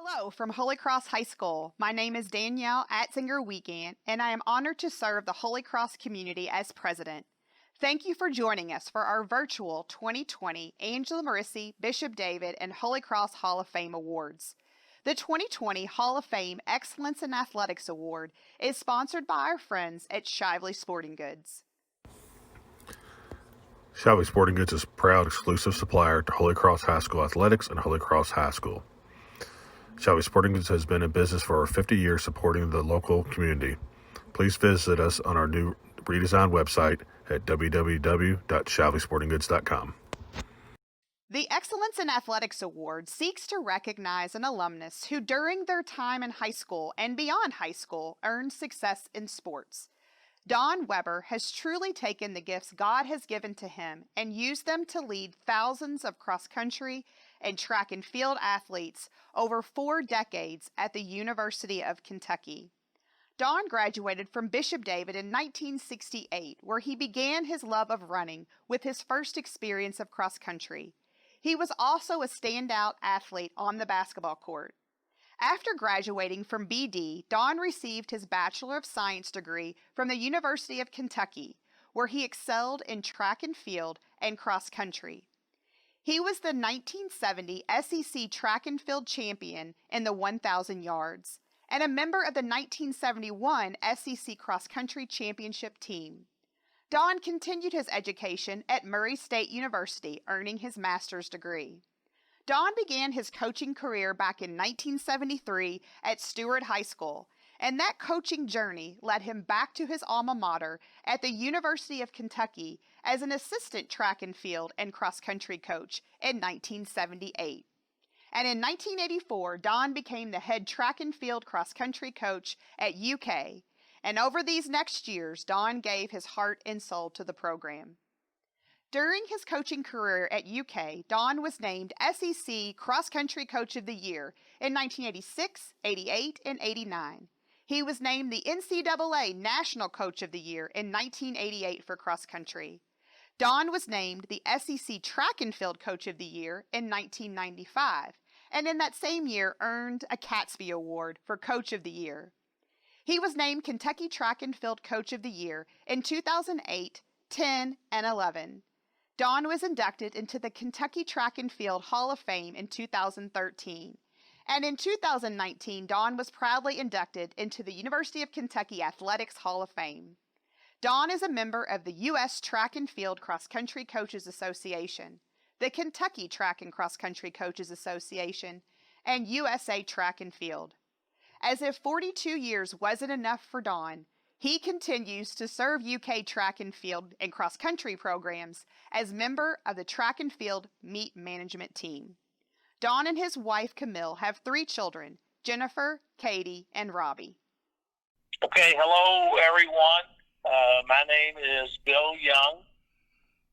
Hello from Holy Cross High School. My name is Danielle Atzinger-Wiegand, and I am honored to serve the Holy Cross community as president. Thank you for joining us for our virtual 2020 Angela Marissi, Bishop David, and Holy Cross Hall of Fame Awards. The 2020 Hall of Fame Excellence in Athletics Award is sponsored by our friends at Shively Sporting Goods. Shively Sporting Goods is a proud exclusive supplier to Holy Cross High School Athletics and Holy Cross High School. Shively Sporting Goods has been in business for over 50 years supporting the local community. Please visit us on our new redesigned website at www.shivelysportinggoods.com. The Excellence in Athletics Award seeks to recognize an alumnus who during their time in high school and beyond high school earned success in sports. Don Weber has truly taken the gifts God has given to him and used them to lead thousands of cross-country and track and field athletes over 4 decades at the University of Kentucky. Don graduated from Bishop David in 1968, where he began his love of running with his first experience of cross-country. He was also a standout athlete on the basketball court. After graduating from BD, Don received his Bachelor of Science degree from the University of Kentucky, where he excelled in track and field and cross country. He was the 1970 SEC track and field champion in the 1,000 yards and a member of the 1971 SEC cross country championship team. Don continued his education at Murray State University, earning his master's degree. Don began his coaching career back in 1973 at Stewart High School, and that coaching journey led him back to his alma mater at the University of Kentucky as an assistant track and field and cross-country coach in 1978. And in 1984, Don became the head track and field cross-country coach at UK, and over these next years, Don gave his heart and soul to the program. During his coaching career at UK, Don was named SEC Cross Country Coach of the Year in 1986, 88, and 89. He was named the NCAA National Coach of the Year in 1988 for cross country. Don was named the SEC Track and Field Coach of the Year in 1995, and in that same year earned a Catesby Award for Coach of the Year. He was named Kentucky Track and Field Coach of the Year in 2008, 10, and 11. Don was inducted into the Kentucky Track and Field Hall of Fame in 2013. And in 2019, Don was proudly inducted into the University of Kentucky Athletics Hall of Fame. Don is a member of the U.S. Track and Field Cross Country Coaches Association, the Kentucky Track and Cross Country Coaches Association, and USA Track and Field. As if 42 years wasn't enough for Don, he continues to serve UK track and field and cross-country programs as member of the track and field meet management team. Don and his wife Camille have 3 children, Jennifer, Katie, and Robbie. Okay, hello everyone. My name is Bill Young.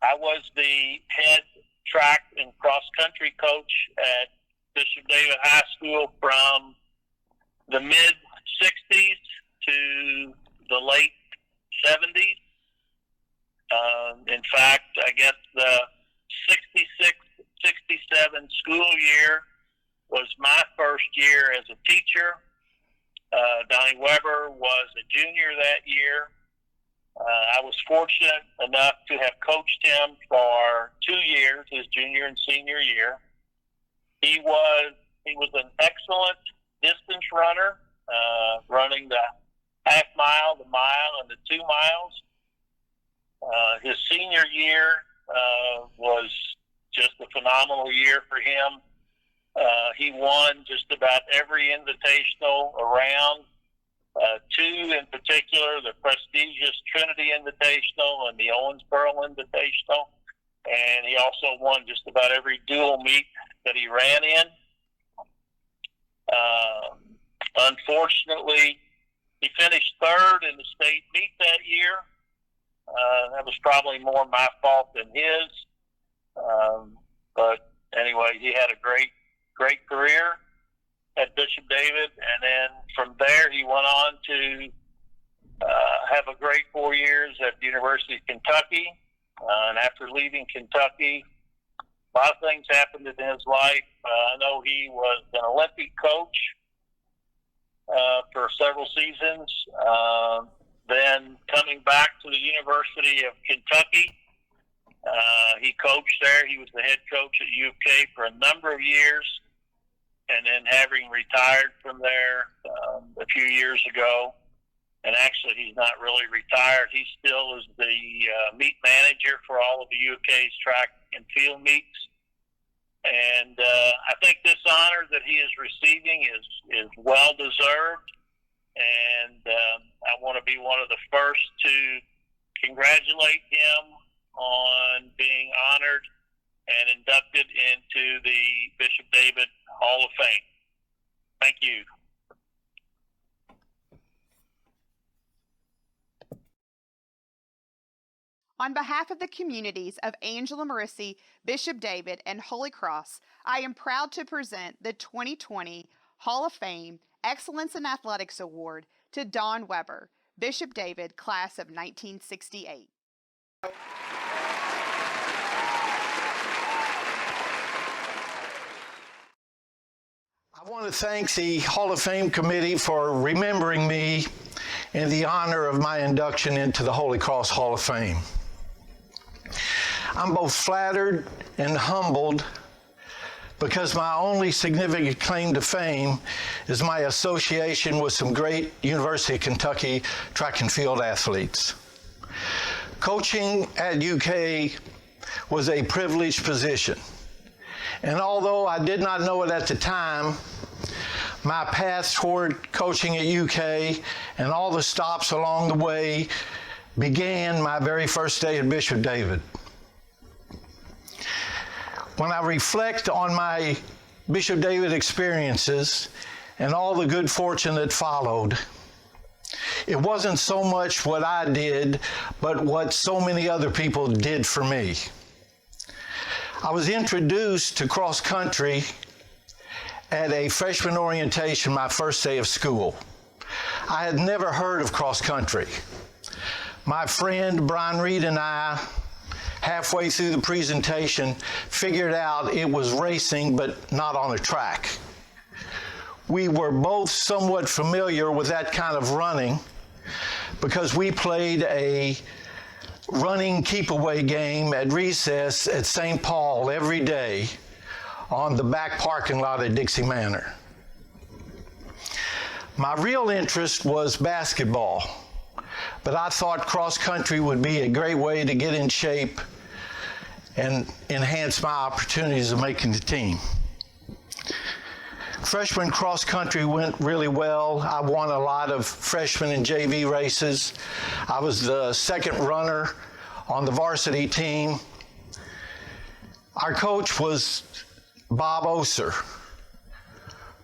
I was the head track and cross-country coach at Bishop David High School from the mid-60s to the late 70s. In fact, I guess the 66-67 school year was my first year as a teacher. Donnie Weber was a junior that year. I was fortunate enough to have coached him for 2 years, his junior and senior year. He was an excellent distance runner, running the half mile, the mile, and the 2 miles. His senior year was just a phenomenal year for him. He won just about every invitational around. 2 in particular, the prestigious Trinity Invitational and the Owensboro Invitational. And he also won just about every dual meet that he ran in. Unfortunately, he finished 3rd in the state meet that year. That was probably more my fault than his. But anyway, he had a great career at Bishop David. And then from there, he went on to have a great 4 years at the University of Kentucky. And after leaving Kentucky, A lot of things happened in his life. I know he was an Olympic coach for several seasons. Then coming back to the University of Kentucky, he coached there. He was the head coach at U of K for a number of years. And then having retired from there a few years ago, and actually he's not really retired. He still is the meet manager for all of the U of K's track and field meets. And I think this honor that he is receiving is well deserved. And I want to be one of the first to congratulate him on being honored and inducted into the Bishop David Hall of Fame. Thank you. On behalf of the communities of Angela Marissi, Bishop David, and Holy Cross, I am proud to present the 2020 Hall of Fame Excellence in Athletics Award to Don Weber, Bishop David, class of 1968. I want to thank the Hall of Fame committee for remembering me in the honor of my induction into the Holy Cross Hall of Fame. I'm both flattered and humbled because my only significant claim to fame is my association with some great University of Kentucky track and field athletes. Coaching at UK was a privileged position. And although I did not know it at the time, my path toward coaching at UK and all the stops along the way began my very first day at Bishop David. When I reflect on my Bishop David experiences and all the good fortune that followed, it wasn't so much what I did, but what so many other people did for me. I was introduced to cross country at a freshman orientation my first day of school. I had never heard of cross country. My friend Brian Reed and I, halfway through the presentation, figured out it was racing but not on a track. We were both somewhat familiar with that kind of running because we played a running keep-away game at recess at St. Paul every day on the back parking lot at Dixie Manor. My real interest was basketball, but I thought cross-country would be a great way to get in shape and enhance my opportunities of making the team. Freshman cross-country went really well. I won a lot of freshman and JV races. I was the second runner on the varsity team. Our coach was Bob Oser,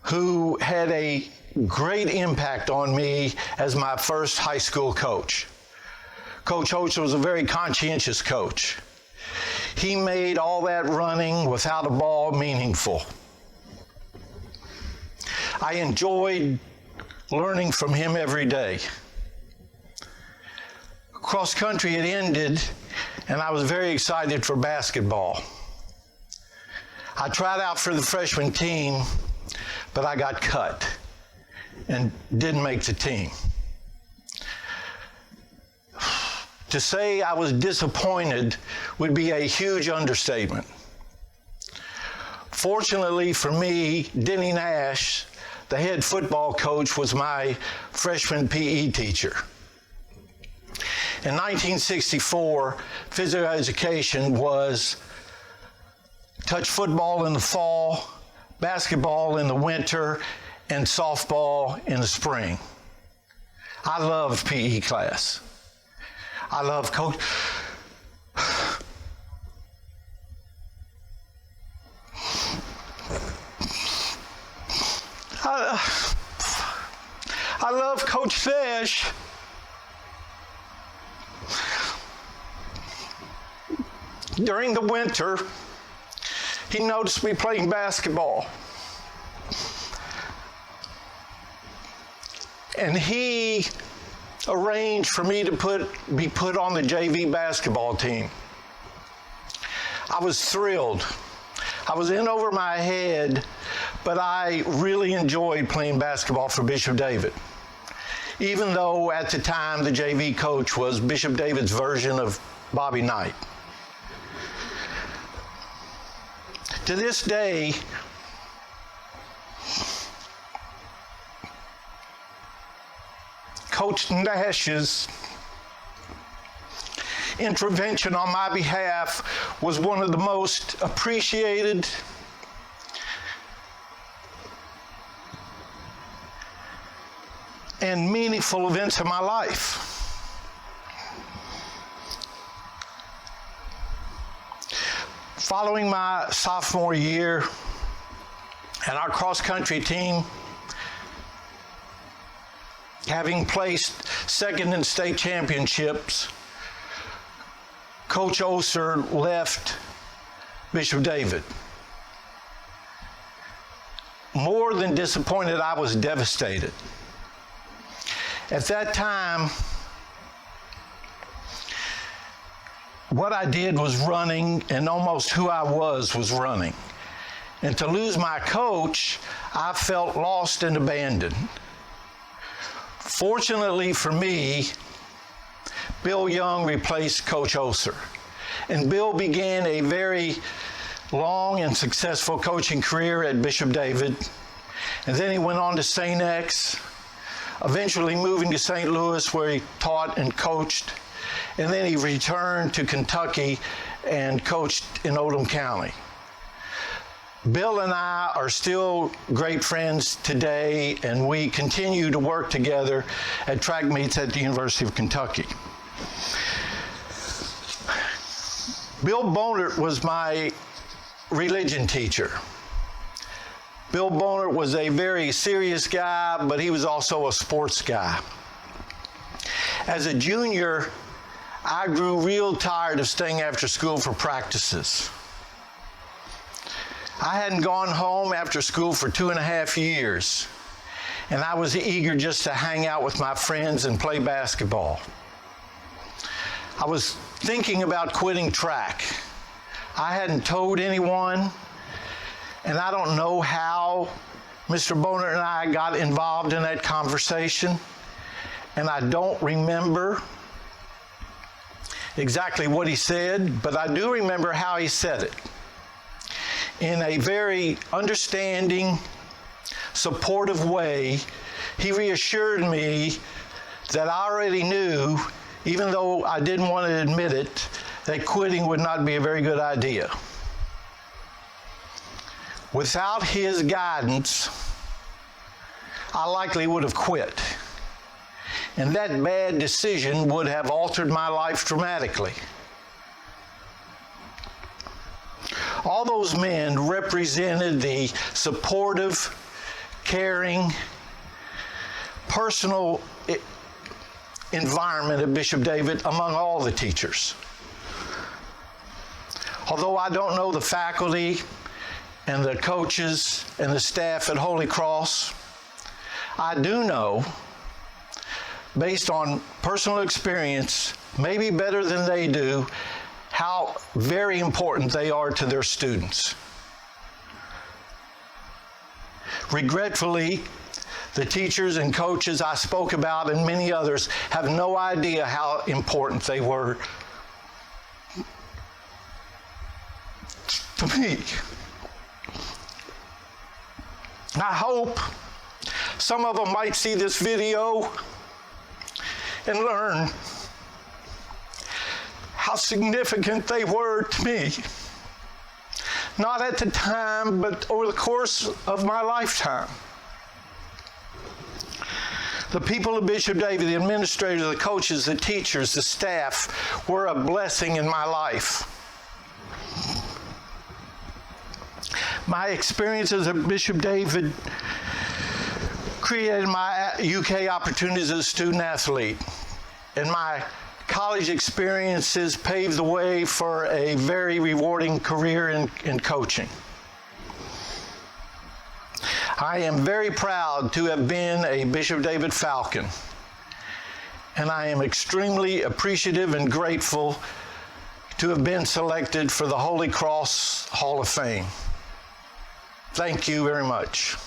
who had a great impact on me as my first high school coach. Coach Oser was a very conscientious coach. He made all that running without a ball meaningful. I enjoyed learning from him every day. Cross country had ended, and I was very excited for basketball. I tried out for the freshman team, but I got cut and didn't make the team. To say I was disappointed would be a huge understatement. Fortunately for me, Denny Nash, the head football coach, was my freshman PE teacher. In 1964, physical education was touch football in the fall, basketball in the winter, and softball in the spring. I loved PE class. I loved coach. I love Coach Nash. During the winter, he noticed me playing basketball. And he arranged for me to be put on the JV basketball team. I was thrilled. I was in over my head, but I really enjoyed playing basketball for Bishop David, even though at the time the JV coach was Bishop David's version of Bobby Knight. To this day, Coach Nash's intervention on my behalf was one of the most appreciated and meaningful events of my life. Following my sophomore year and our cross-country team having placed second in state championships, Coach Oser left Bishop David. More than disappointed, I was devastated. At that time, what I did was running, and almost who I was running. And to lose my coach, I felt lost and abandoned. Fortunately for me, Bill Young replaced Coach Oser. And Bill began a very long and successful coaching career at Bishop David. And then he went on to St. X, eventually moving to St. Louis, where he taught and coached. And then he returned to Kentucky and coached in Oldham County. Bill and I are still great friends today, and we continue to work together at track meets at the University of Kentucky. Bill Bonert was my religion teacher. Bill Bonert was a very serious guy, but he was also a sports guy. As a junior, I grew real tired of staying after school for practices. I hadn't gone home after school for 2.5 years, and I was eager just to hang out with my friends and play basketball. I was thinking about quitting track. I hadn't told anyone, and I don't know how Mr. Bonert and I got involved in that conversation, and I don't remember exactly what he said, but I do remember how he said it. In a very understanding, supportive way, he reassured me that I already knew, even though I didn't want to admit it, that quitting would not be a very good idea. Without his guidance, I likely would have quit. And that bad decision would have altered my life dramatically. All those men represented the supportive, caring, personal environment at Bishop David among all the teachers. Although I don't know the faculty and the coaches and the staff at Holy Cross, I do know, based on personal experience, maybe better than they do, how very important they are to their students. Regretfully, the teachers and coaches I spoke about and many others have no idea how important they were to me. I hope some of them might see this video and learn how significant they were to me. Not at the time, but over the course of my lifetime. The people of Bishop David, the administrators, the coaches, the teachers, the staff were a blessing in my life. My experiences at Bishop David created my UK opportunities as a student athlete, and my college experiences paved the way for a very rewarding career in coaching. I am very proud to have been a Bishop David Falcon, and I am extremely appreciative and grateful to have been selected for the Holy Cross Hall of Fame. Thank you very much.